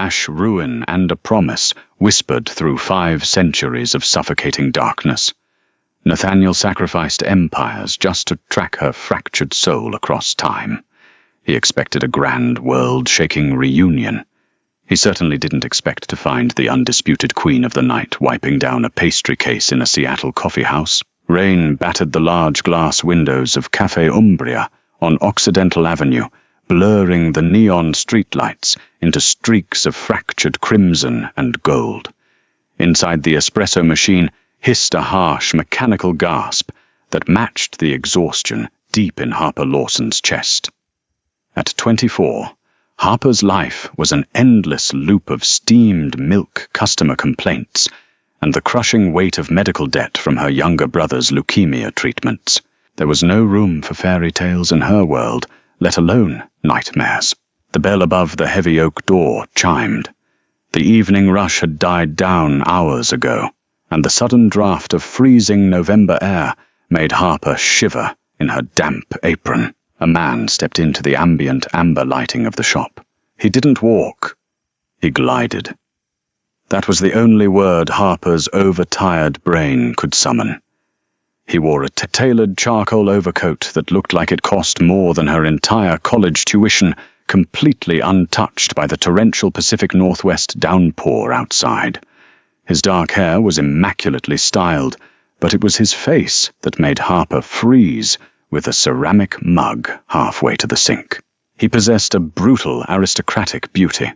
ash, ruin, and a promise whispered through 5 centuries of suffocating darkness. Nathaniel sacrificed empires just to track her fractured soul across time. He expected a grand, world-shaking reunion. He certainly didn't expect to find the undisputed queen of the night wiping down a pastry case in a Seattle coffeehouse. Rain battered the large glass windows of Café Umbria on Occidental Avenue, blurring the neon streetlights into streaks of fractured crimson and gold. Inside the espresso machine hissed a harsh, mechanical gasp that matched the exhaustion deep in Harper Lawson's chest. At 24, Harper's life was an endless loop of steamed milk customer complaints and the crushing weight of medical debt from her younger brother's leukemia treatments. There was no room for fairy tales in her world, let alone nightmares. The bell above the heavy oak door chimed. The evening rush had died down hours ago, and the sudden draft of freezing November air made Harper shiver in her damp apron. A man stepped into the ambient amber lighting of the shop. He didn't walk. He glided. That was the only word Harper's overtired brain could summon. He wore a tailored charcoal overcoat that looked like it cost more than her entire college tuition, completely untouched by the torrential Pacific Northwest downpour outside. His dark hair was immaculately styled, but it was his face that made Harper freeze with a ceramic mug halfway to the sink. He possessed a brutal, aristocratic beauty.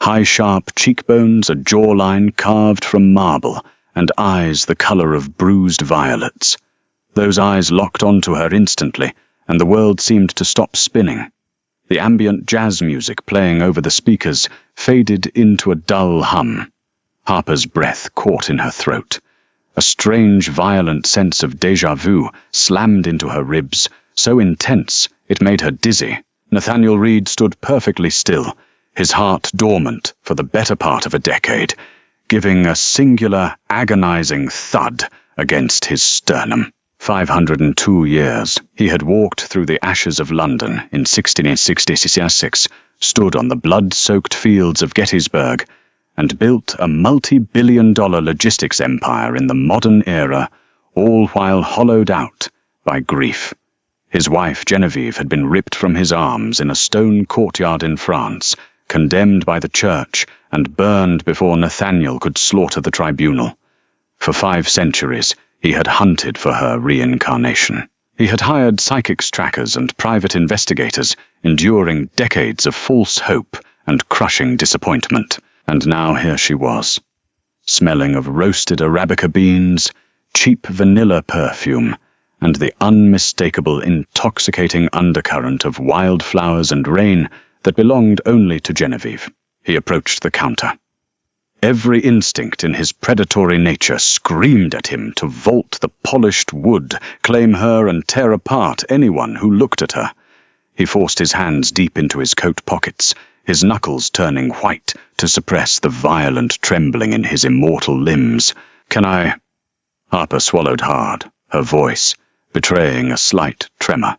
High, sharp cheekbones, a jawline carved from marble, and eyes the color of bruised violets. Those eyes locked onto her instantly, and the world seemed to stop spinning. The ambient jazz music playing over the speakers faded into a dull hum. Harper's breath caught in her throat. A strange, violent sense of déjà vu slammed into her ribs, so intense it made her dizzy. Nathaniel Reed stood perfectly still, his heart dormant for the better part of a decade, giving a singular, agonizing thud against his sternum. 502 years he had walked through the ashes of London in 1666, stood on the blood-soaked fields of Gettysburg, and built a multi-billion-dollar logistics empire in the modern era, all while hollowed out by grief. His wife, Genevieve, had been ripped from his arms in a stone courtyard in France, condemned by the church, and burned before Nathaniel could slaughter the tribunal. For 5 centuries, he had hunted for her reincarnation. He had hired psychics trackers and private investigators, enduring decades of false hope and crushing disappointment. And now here she was, smelling of roasted Arabica beans, cheap vanilla perfume, and the unmistakable, intoxicating undercurrent of wildflowers and rain that belonged only to Genevieve. He approached the counter. Every instinct in his predatory nature screamed at him to vault the polished wood, claim her, and tear apart anyone who looked at her. He forced his hands deep into his coat pockets, his knuckles turning white to suppress the violent trembling in his immortal limbs. "Can I—" Harper swallowed hard, her voice betraying a slight tremor.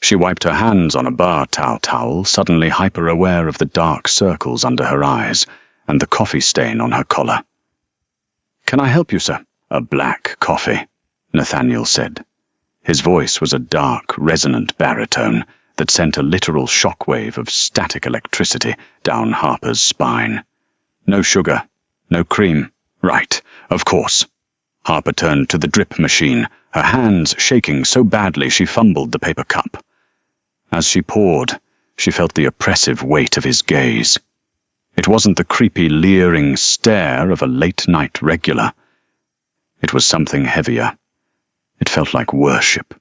She wiped her hands on a bar towel, suddenly hyper-aware of the dark circles under her eyes and the coffee stain on her collar. "Can I help you, sir?" "A black coffee," Nathaniel said. His voice was a dark, resonant baritone that sent a literal shockwave of static electricity down Harper's spine. "No sugar, no cream." "Right, of course." Harper turned to the drip machine, her hands shaking so badly she fumbled the paper cup. As she poured, she felt the oppressive weight of his gaze. It wasn't the creepy, leering stare of a late-night regular. It was something heavier. It felt like worship.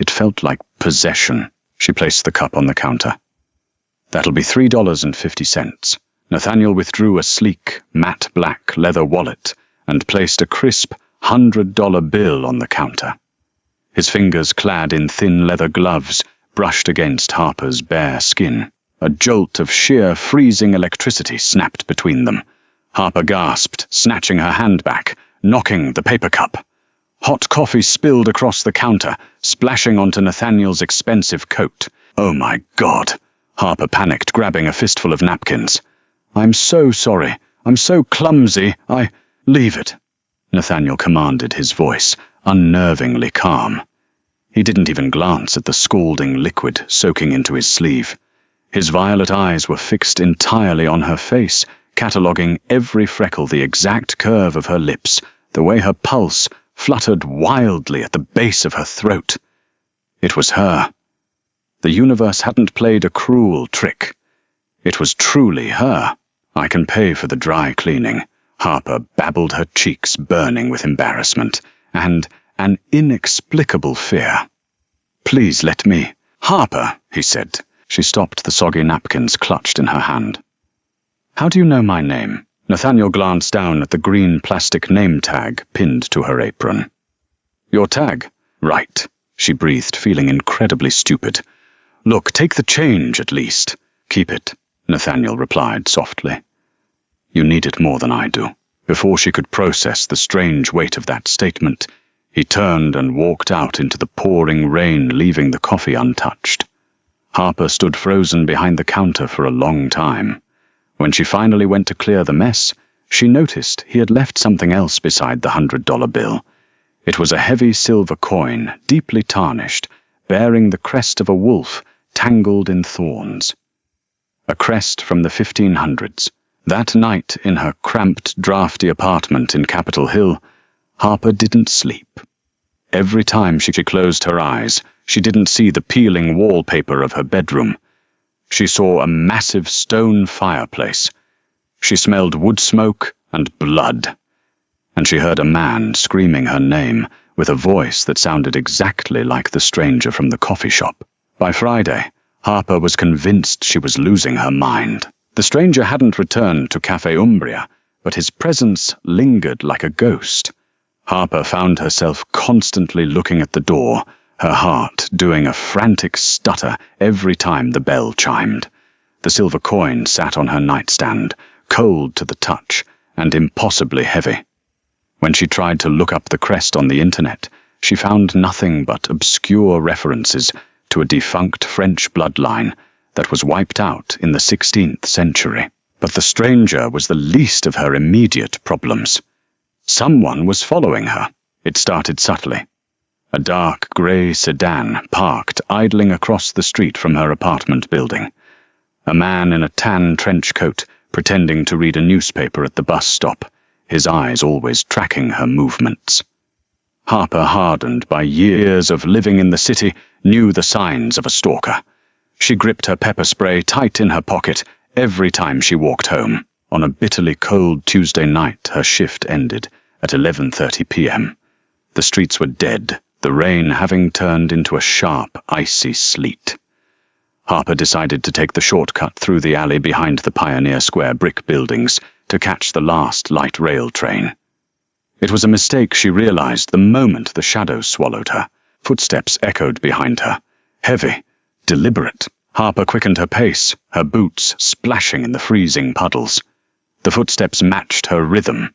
It felt like possession. She placed the cup on the counter. "That'll be $3.50. Nathaniel withdrew a sleek, matte black leather wallet and placed a crisp $100 bill on the counter. His fingers, clad in thin leather gloves, brushed against Harper's bare skin. A jolt of sheer, freezing electricity snapped between them. Harper gasped, snatching her hand back, knocking the paper cup. Hot coffee spilled across the counter, splashing onto Nathaniel's expensive coat. "Oh my God!" Harper panicked, grabbing a fistful of napkins. "I'm so sorry. I'm so clumsy. Leave it," Nathaniel commanded, his voice unnervingly calm. He didn't even glance at the scalding liquid soaking into his sleeve. His violet eyes were fixed entirely on her face, cataloguing every freckle, the exact curve of her lips, the way her pulse fluttered wildly at the base of her throat. It was her. The universe hadn't played a cruel trick. It was truly her. "I can pay for the dry cleaning," Harper babbled, her cheeks burning with embarrassment and an inexplicable fear. "Please let me." "Harper," he said. She stopped, the soggy napkins clutched in her hand. "How do you know my name?" Nathaniel glanced down at the green plastic name tag pinned to her apron. "Your tag?" "Right," she breathed, feeling incredibly stupid. "Look, take the change at least." "Keep it," Nathaniel replied softly. "You need it more than I do." Before she could process the strange weight of that statement, he turned and walked out into the pouring rain, leaving the coffee untouched. Harper stood frozen behind the counter for a long time. When she finally went to clear the mess, she noticed he had left something else beside the $100 bill. It was a heavy silver coin, deeply tarnished, bearing the crest of a wolf tangled in thorns. A crest from the 1500s. That night, in her cramped, drafty apartment in Capitol Hill, Harper didn't sleep. Every time she closed her eyes, she didn't see the peeling wallpaper of her bedroom. She saw a massive stone fireplace. She smelled wood smoke and blood. And she heard a man screaming her name with a voice that sounded exactly like the stranger from the coffee shop. By Friday, Harper was convinced she was losing her mind. The stranger hadn't returned to Cafe Umbria, but his presence lingered like a ghost. Harper found herself constantly looking at the door, her heart doing a frantic stutter every time the bell chimed. The silver coin sat on her nightstand, cold to the touch and impossibly heavy. When she tried to look up the crest on the internet, she found nothing but obscure references to a defunct French bloodline that was wiped out in the 16th century. But the stranger was the least of her immediate problems. Someone was following her. It started subtly. A dark grey sedan parked idling across the street from her apartment building. A man in a tan trench coat pretending to read a newspaper at the bus stop, his eyes always tracking her movements. Harper, hardened by years of living in the city, knew the signs of a stalker. She gripped her pepper spray tight in her pocket every time she walked home. On a bitterly cold Tuesday night, her shift ended at 11:30 p.m. The streets were dead, the rain having turned into a sharp, icy sleet. Harper decided to take the shortcut through the alley behind the Pioneer Square brick buildings to catch the last light rail train. It was a mistake she realized the moment the shadows swallowed her. Footsteps echoed behind her, heavy, deliberate. Harper quickened her pace, her boots splashing in the freezing puddles. The footsteps matched her rhythm.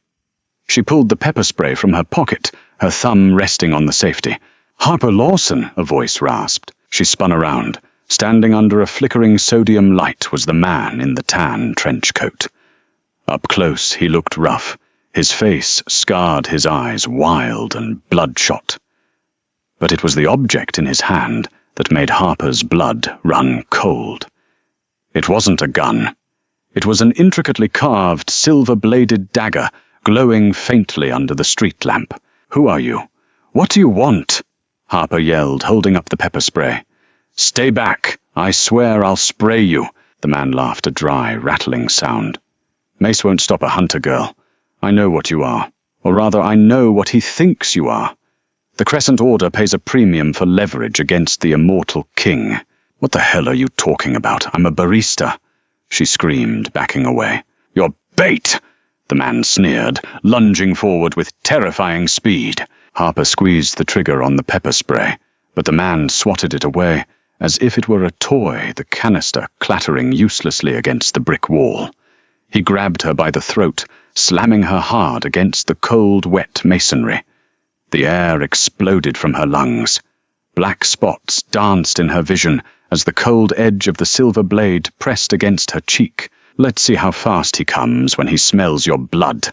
She pulled the pepper spray from her pocket, her thumb resting on the safety. "Harper Lawson," a voice rasped. She spun around. Standing under a flickering sodium light was the man in the tan trench coat. Up close, he looked rough, his face scarred, his eyes wild and bloodshot. But it was the object in his hand that made Harper's blood run cold. It wasn't a gun. It was an intricately carved, silver-bladed dagger glowing faintly under the street lamp. "Who are you? What do you want?" Harper yelled, holding up the pepper spray. "Stay back. I swear I'll spray you." The man laughed, a dry, rattling sound. "Mace won't stop a hunter, girl. I know what you are. Or rather, I know what he thinks you are. The Crescent Order pays a premium for leverage against the immortal king." "What the hell are you talking about? I'm a barista," she screamed, backing away. "You're bait!" the man sneered, lunging forward with terrifying speed. Harper squeezed the trigger on the pepper spray, but the man swatted it away, as if it were a toy, the canister clattering uselessly against the brick wall. He grabbed her by the throat, slamming her hard against the cold, wet masonry. The air exploded from her lungs. Black spots danced in her vision as the cold edge of the silver blade pressed against her cheek, Let's see how fast he comes when he smells your blood,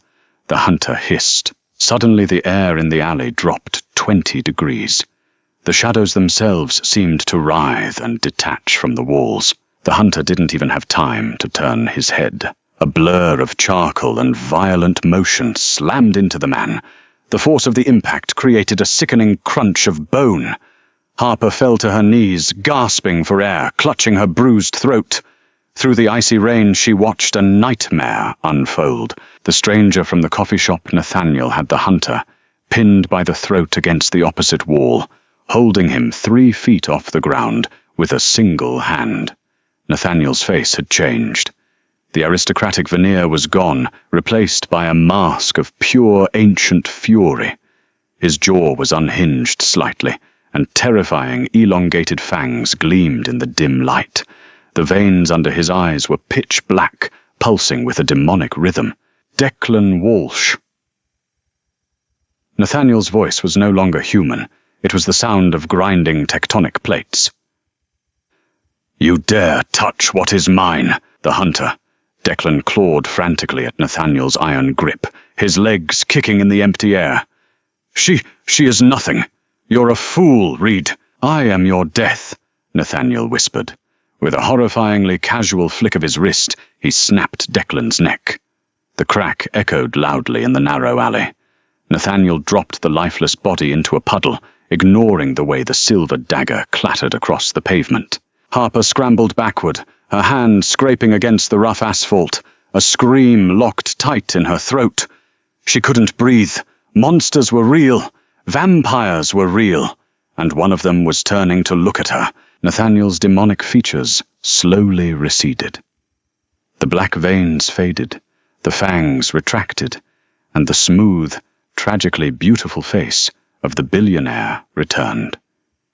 the hunter hissed. Suddenly the air in the alley dropped 20 degrees. The shadows themselves seemed to writhe and detach from the walls. The hunter didn't even have time to turn his head. A blur of charcoal and violent motion slammed into the man. The force of the impact created a sickening crunch of bone. Harper fell to her knees, gasping for air, clutching her bruised throat. Through the icy rain, she watched a nightmare unfold. The stranger from the coffee shop, Nathaniel, had the hunter, pinned by the throat against the opposite wall, holding him 3 feet off the ground with a single hand. Nathaniel's face had changed. The aristocratic veneer was gone, replaced by a mask of pure ancient fury. His jaw was unhinged slightly, and terrifying, elongated fangs gleamed in the dim light. The veins under his eyes were pitch black, pulsing with a demonic rhythm. Declan Walsh. Nathaniel's voice was no longer human. It was the sound of grinding tectonic plates. "You dare touch what is mine, the hunter." Declan clawed frantically at Nathaniel's iron grip, his legs kicking in the empty air. She is nothing. You're a fool, Reed. I am your death," Nathaniel whispered. With a horrifyingly casual flick of his wrist, he snapped Declan's neck. The crack echoed loudly in the narrow alley. Nathaniel dropped the lifeless body into a puddle, ignoring the way the silver dagger clattered across the pavement. Harper scrambled backward, her hand scraping against the rough asphalt, a scream locked tight in her throat. She couldn't breathe. Monsters were real. Vampires were real. And one of them was turning to look at her. Nathaniel's demonic features slowly receded. The black veins faded, the fangs retracted, and the smooth, tragically beautiful face of the billionaire returned.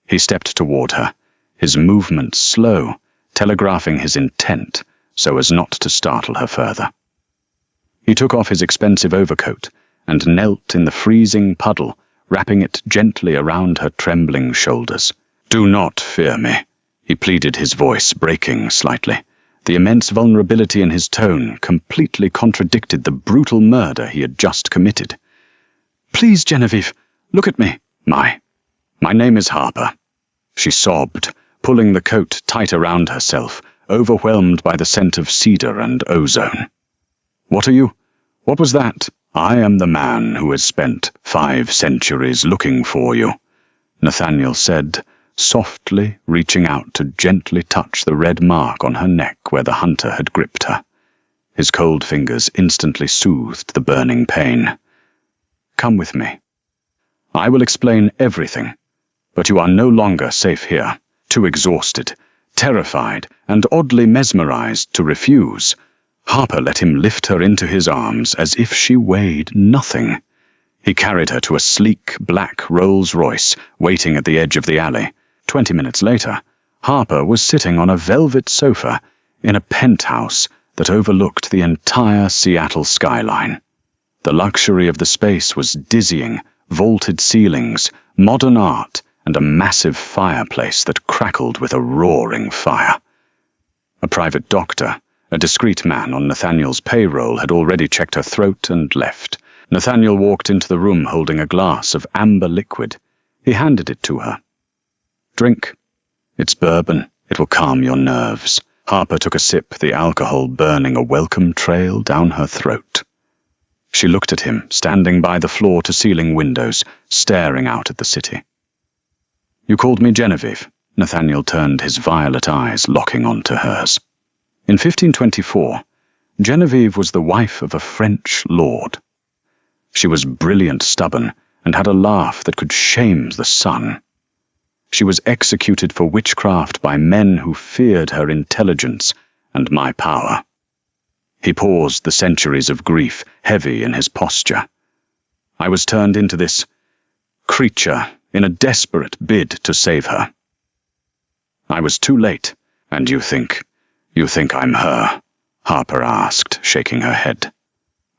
He stepped toward her, his movements slow, telegraphing his intent so as not to startle her further. He took off his expensive overcoat and knelt in the freezing puddle, wrapping it gently around her trembling shoulders. "Do not fear me," he pleaded, his voice breaking slightly. The immense vulnerability in his tone completely contradicted the brutal murder he had just committed. "Please, Genevieve, look at me." My name is Harper," she sobbed, pulling the coat tight around herself, overwhelmed by the scent of cedar and ozone. What was that?" "I am the man who has spent 5 centuries looking for you," Nathaniel said, softly reaching out to gently touch the red mark on her neck where the hunter had gripped her. His cold fingers instantly soothed the burning pain. "Come with me. I will explain everything, but you are no longer safe here, too exhausted, terrified, and oddly mesmerized to refuse." Harper let him lift her into his arms as if she weighed nothing. He carried her to a sleek black Rolls-Royce waiting at the edge of the alley. 20 minutes later, Harper was sitting on a velvet sofa in a penthouse that overlooked the entire Seattle skyline. The luxury of the space was dizzying, vaulted ceilings, modern art, and a massive fireplace that crackled with a roaring fire. A private doctor, a discreet man on Nathaniel's payroll, had already checked her throat and left. Nathaniel walked into the room holding a glass of amber liquid. He handed it to her. "Drink. It's bourbon. It will calm your nerves." Harper took a sip, the alcohol burning a welcome trail down her throat. She looked at him, standing by the floor-to-ceiling windows, staring out at the city. "You called me Genevieve." Nathaniel turned, his violet eyes locking onto hers. In 1524, Genevieve was the wife of a French lord. She was brilliant, stubborn, and had a laugh that could shame the sun. She was executed for witchcraft by men who feared her intelligence and my power. He paused, the centuries of grief heavy in his posture. I was turned into this creature in a desperate bid to save her. I was too late, and you think I'm her?" Harper asked, shaking her head.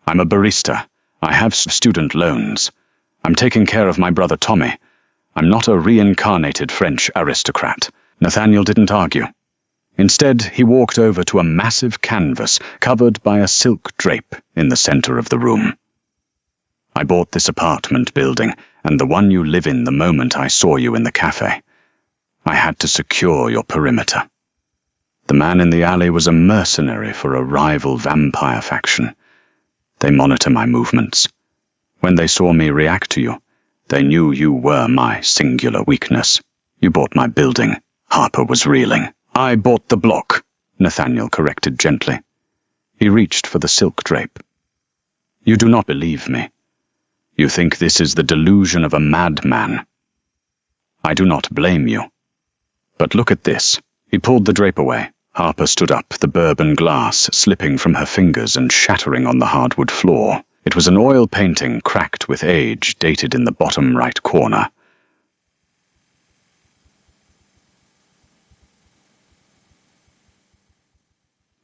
"I'm a barista. I have student loans. I'm taking care of my brother Tommy. I'm not a reincarnated French aristocrat." Nathaniel didn't argue. Instead, he walked over to a massive canvas covered by a silk drape in the center of the room. I bought this apartment building, and the one you live in the moment I saw you in the cafe. I had to secure your perimeter. The man in the alley was a mercenary for a rival vampire faction. They monitor my movements. When they saw me react to you, they knew you were my singular weakness. You bought my building. Harper was reeling. I bought the block, Nathaniel corrected gently. He reached for the silk drape. You do not believe me. You think this is the delusion of a madman. I do not blame you. But look at this. He pulled the drape away. Harper stood up, the bourbon glass slipping from her fingers and shattering on the hardwood floor. It was an oil painting cracked with age, dated in the bottom right corner.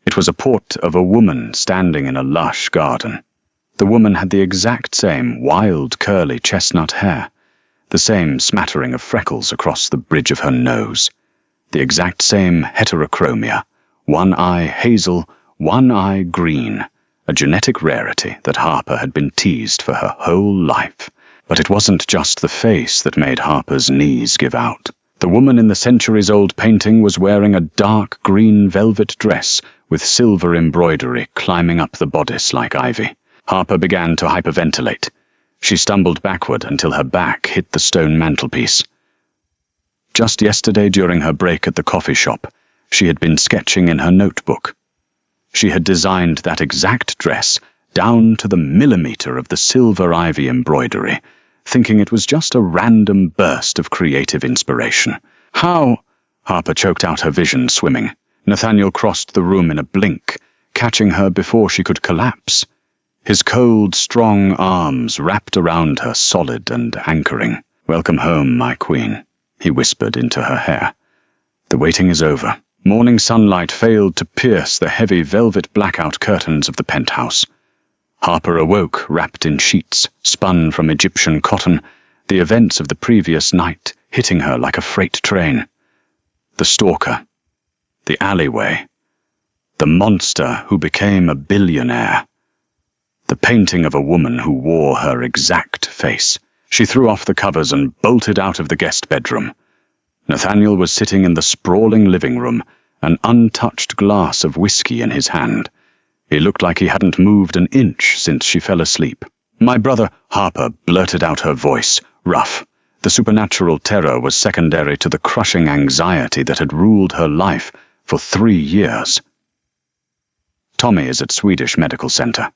It was a portrait of a woman standing in a lush garden. The woman had the exact same wild, curly chestnut hair, the same smattering of freckles across the bridge of her nose, the exact same heterochromia, one eye hazel, one eye green, a genetic rarity that Harper had been teased for her whole life. But it wasn't just the face that made Harper's knees give out. The woman in the centuries-old painting was wearing a dark green velvet dress with silver embroidery climbing up the bodice like ivy. Harper began to hyperventilate. She stumbled backward until her back hit the stone mantelpiece. Just yesterday, during her break at the coffee shop, she had been sketching in her notebook. She had designed that exact dress down to the millimeter of the silver ivy embroidery, thinking it was just a random burst of creative inspiration. How? Harper choked out, her vision swimming. Nathaniel crossed the room in a blink, catching her before she could collapse. His cold, strong arms wrapped around her, solid and anchoring. "Welcome home, my queen," he whispered into her hair. "The waiting is over." Morning sunlight failed to pierce the heavy velvet blackout curtains of the penthouse. Harper awoke, wrapped in sheets, spun from Egyptian cotton, the events of the previous night hitting her like a freight train. The stalker, the alleyway, the monster who became a billionaire, the painting of a woman who wore her exact face. She threw off the covers and bolted out of the guest bedroom. Nathaniel was sitting in the sprawling living room, an untouched glass of whiskey in his hand. He looked like he hadn't moved an inch since she fell asleep. "My brother," Harper blurted out, her voice rough. The supernatural terror was secondary to the crushing anxiety that had ruled her life for 3 years. "Tommy is at Swedish Medical Center.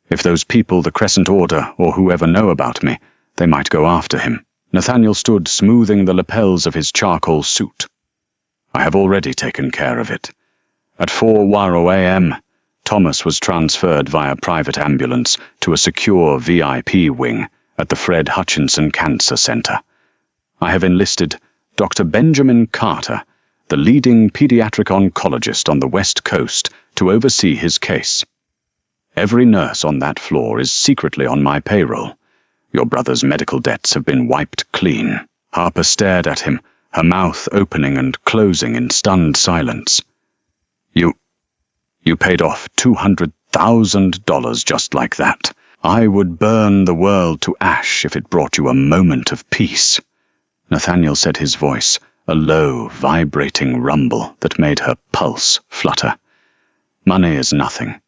If those people, the Crescent Order, or whoever know about me, they might go after him." Nathaniel stood, smoothing the lapels of his charcoal suit. "I have already taken care of it. At 4:00 a.m., Thomas was transferred via private ambulance to a secure VIP wing at the Fred Hutchinson Cancer Center. I have enlisted Dr. Benjamin Carter, the leading pediatric oncologist on the West Coast, to oversee his case. Every nurse on that floor is secretly on my payroll. Your brother's medical debts have been wiped clean." Harper stared at him, her mouth opening and closing in stunned silence. You paid off $200,000 just like that. I would burn the world to ash if it brought you a moment of peace." Nathaniel said, his voice a low, vibrating rumble that made her pulse flutter. "Money is nothing.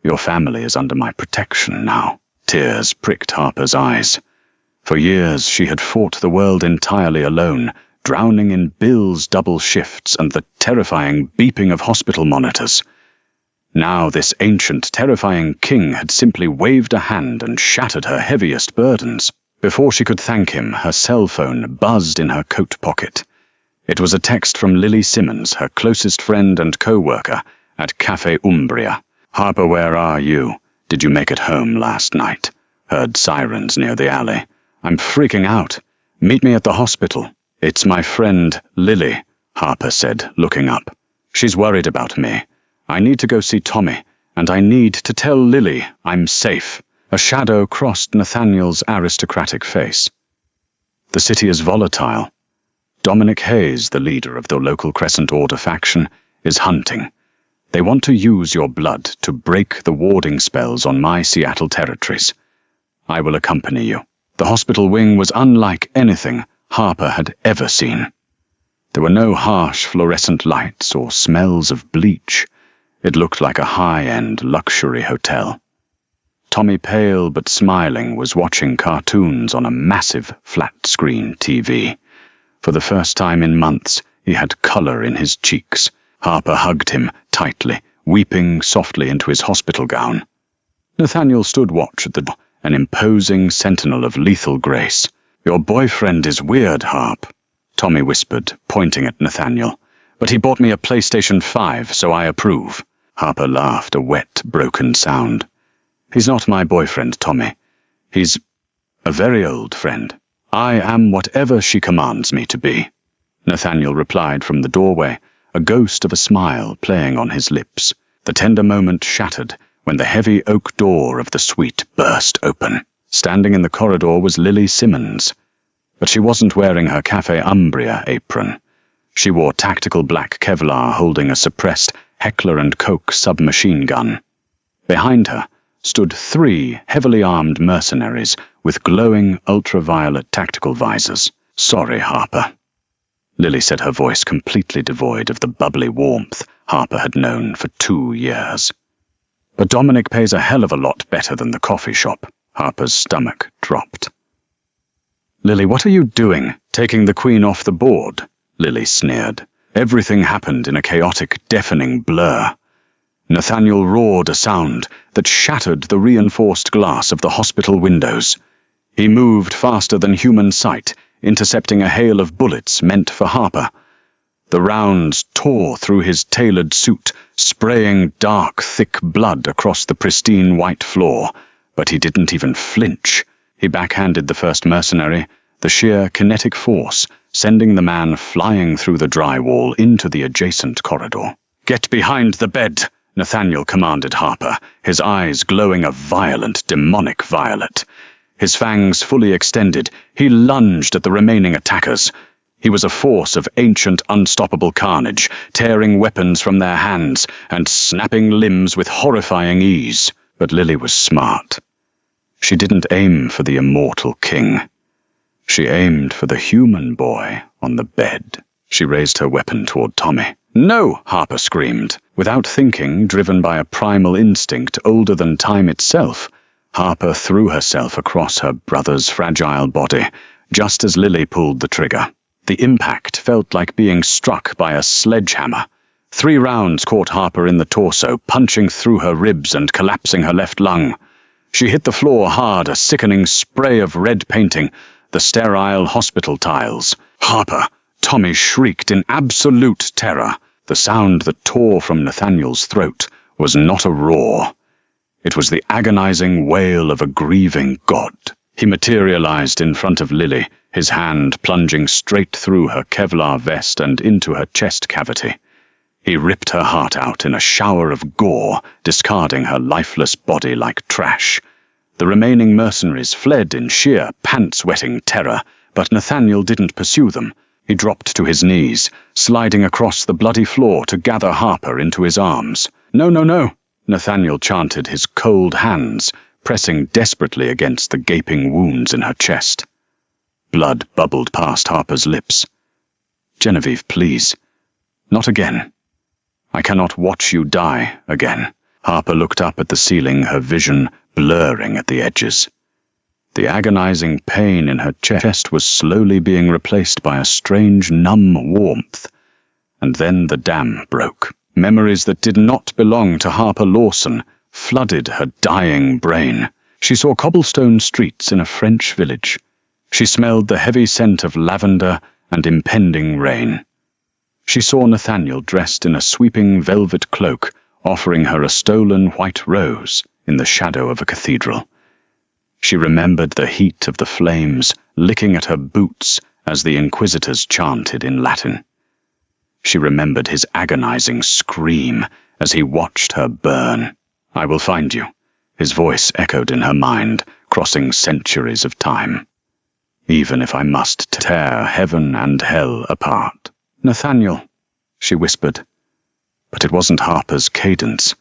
Your family is under my protection now." Tears pricked Harper's eyes. For years she had fought the world entirely alone, drowning in bills, double shifts, and the terrifying beeping of hospital monitors. Now this ancient, terrifying king had simply waved a hand and shattered her heaviest burdens. Before she could thank him, her cell phone buzzed in her coat pocket. It was a text from Lily Simmons, her closest friend and co-worker at Cafe Umbria. "Harper, where are you? Did you make it home last night? Heard sirens near the alley. I'm freaking out. Meet me at the hospital." "It's my friend, Lily," Harper said, looking up. "She's worried about me. I need to go see Tommy, and I need to tell Lily I'm safe." A shadow crossed Nathaniel's aristocratic face. "The city is volatile. Dominic Hayes, the leader of the local Crescent Order faction, is hunting. They want to use your blood to break the warding spells on my Seattle territories. I will accompany you." The hospital wing was unlike anything Harper had ever seen. There were no harsh fluorescent lights or smells of bleach. It looked like a high-end luxury hotel. Tommy, pale but smiling, was watching cartoons on a massive flat-screen TV. For the first time in months, he had color in his cheeks. Harper hugged him tightly, weeping softly into his hospital gown. Nathaniel stood watch at the door, an imposing sentinel of lethal grace. "Your boyfriend is weird, Harp," Tommy whispered, pointing at Nathaniel. "But he bought me a PlayStation 5, so I approve." Harper laughed, a wet, broken sound. "He's not my boyfriend, Tommy. He's a very old friend. I am whatever she commands me to be." Nathaniel replied from the doorway, a ghost of a smile playing on his lips. The tender moment shattered when the heavy oak door of the suite burst open. Standing in the corridor was Lily Simmons, but she wasn't wearing her Cafe Umbria apron. She wore tactical black Kevlar holding a suppressed Heckler & Koch submachine gun. Behind her stood 3 heavily armed mercenaries with glowing ultraviolet tactical visors. "Sorry, Harper," Lily said, her voice completely devoid of the bubbly warmth Harper had known for 2 years. "But Dominic pays a hell of a lot better than the coffee shop." Harper's stomach dropped. "Lily, what are you doing, taking the Queen off the board?" Lily sneered. Everything happened in a chaotic, deafening blur. Nathaniel roared a sound that shattered the reinforced glass of the hospital windows. He moved faster than human sight, intercepting a hail of bullets meant for Harper. The rounds tore through his tailored suit, spraying dark, thick blood across the pristine white floor, but he didn't even flinch. He backhanded the first mercenary, the sheer kinetic force sending the man flying through the drywall into the adjacent corridor. "Get behind the bed," Nathaniel commanded Harper, his eyes glowing a violent, demonic violet. His fangs fully extended, he lunged at the remaining attackers. He was a force of ancient, unstoppable carnage, tearing weapons from their hands and snapping limbs with horrifying ease. But Lily was smart. She didn't aim for the immortal king. She aimed for the human boy on the bed. She raised her weapon toward Tommy. "No!" Harper screamed. Without thinking, driven by a primal instinct older than time itself, Harper threw herself across her brother's fragile body, just as Lily pulled the trigger. The impact felt like being struck by a sledgehammer. 3 rounds caught Harper in the torso, punching through her ribs and collapsing her left lung. She hit the floor hard, a sickening spray of red painting, the sterile hospital tiles. "Harper!" Tommy shrieked in absolute terror. The sound that tore from Nathaniel's throat was not a roar. It was the agonizing wail of a grieving god. He materialized in front of Lily, his hand plunging straight through her Kevlar vest and into her chest cavity. He ripped her heart out in a shower of gore, discarding her lifeless body like trash. The remaining mercenaries fled in sheer, pants-wetting terror, but Nathaniel didn't pursue them. He dropped to his knees, sliding across the bloody floor to gather Harper into his arms. "No, no, no!" Nathaniel chanted, his cold hands pressing desperately against the gaping wounds in her chest. Blood bubbled past Harper's lips. "Genevieve, please. Not again. I cannot watch you die again." Harper looked up at the ceiling, her vision blurring at the edges. The agonizing pain in her chest was slowly being replaced by a strange, numb warmth. And then the dam broke. Memories that did not belong to Harper Lawson flooded her dying brain. She saw cobblestone streets in a French village. She smelled the heavy scent of lavender and impending rain. She saw Nathaniel dressed in a sweeping velvet cloak, offering her a stolen white rose in the shadow of a cathedral. She remembered the heat of the flames licking at her boots as the inquisitors chanted in Latin. She remembered his agonizing scream as he watched her burn. "I will find you," his voice echoed in her mind, crossing centuries of time. "Even if I must tear heaven and hell apart." "Nathaniel," she whispered. But it wasn't Harper's cadence.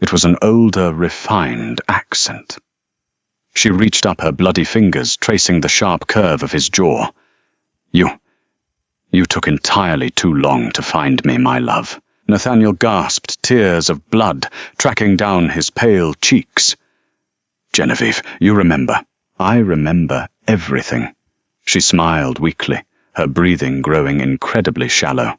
It was an older, refined accent. She reached up her bloody fingers, tracing the sharp curve of his jaw. You took entirely too long to find me, my love." Nathaniel gasped, tears of blood tracking down his pale cheeks. "Genevieve, you remember." "I remember everything." She smiled weakly, her breathing growing incredibly shallow.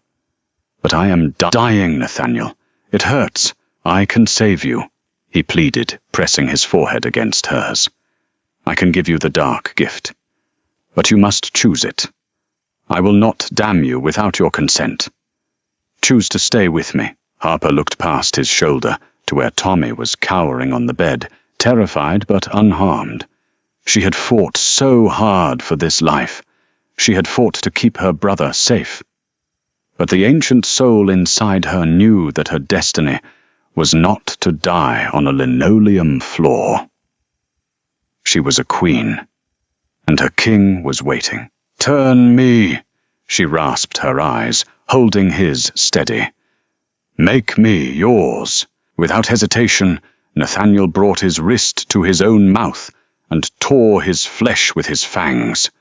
"But I am dying, Nathaniel. It hurts. I can save you," he pleaded, pressing his forehead against hers. "I can give you the dark gift. But you must choose it. I will not damn you without your consent. Choose to stay with me." Harper looked past his shoulder to where Tommy was cowering on the bed, terrified but unharmed. She had fought so hard for this life. She had fought to keep her brother safe. But the ancient soul inside her knew that her destiny was not to die on a linoleum floor. She was a queen, and her king was waiting. "Turn me," she rasped her eyes, holding his steady. "Make me yours." Without hesitation, Nathaniel brought his wrist to his own mouth and tore his flesh with his fangs.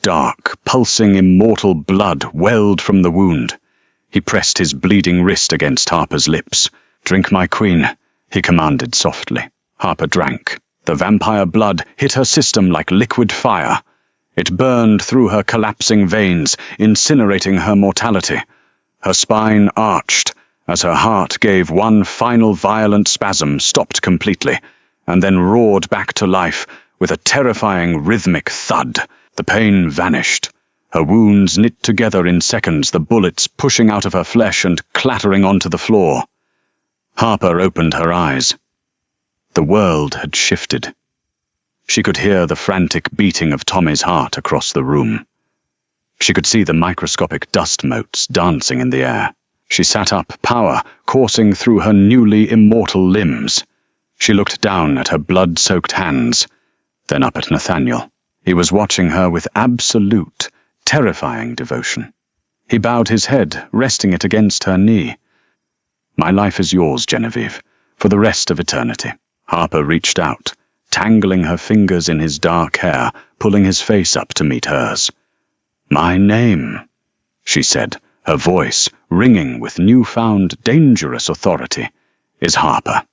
Dark, pulsing, immortal blood welled from the wound. He pressed his bleeding wrist against Harper's lips. "Drink, my queen," he commanded softly. Harper drank. The vampire blood hit her system like liquid fire. It burned through her collapsing veins, incinerating her mortality. Her spine arched as her heart gave one final violent spasm, stopped completely, and then roared back to life with a terrifying rhythmic thud. The pain vanished. Her wounds knit together in seconds, the bullets pushing out of her flesh and clattering onto the floor. Harper opened her eyes. The world had shifted. She could hear the frantic beating of Tommy's heart across the room. She could see the microscopic dust motes dancing in the air. She sat up, power coursing through her newly immortal limbs. She looked down at her blood-soaked hands, then up at Nathaniel. He was watching her with absolute, terrifying devotion. He bowed his head, resting it against her knee. "My life is yours, Genevieve, for the rest of eternity." Harper reached out, tangling her fingers in his dark hair, pulling his face up to meet hers. "My name," she said, her voice ringing with newfound dangerous authority, "is Harper.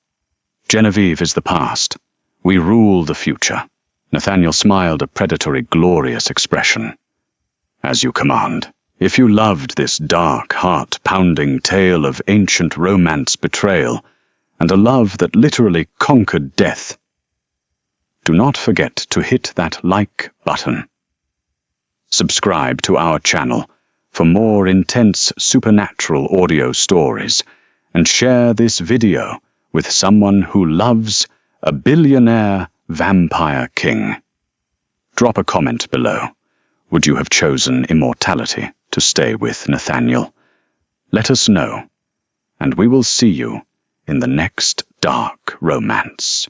Genevieve is the past. We rule the future." Nathaniel smiled a predatory, glorious expression. "As you command." If you loved this dark, heart-pounding tale of ancient romance betrayal, and a love that literally conquered death, do not forget to hit that like button. Subscribe to our channel for more intense supernatural audio stories, and share this video with someone who loves a billionaire vampire king. Drop a comment below. Would you have chosen immortality to stay with Nathaniel? Let us know, and we will see you in the next dark romance.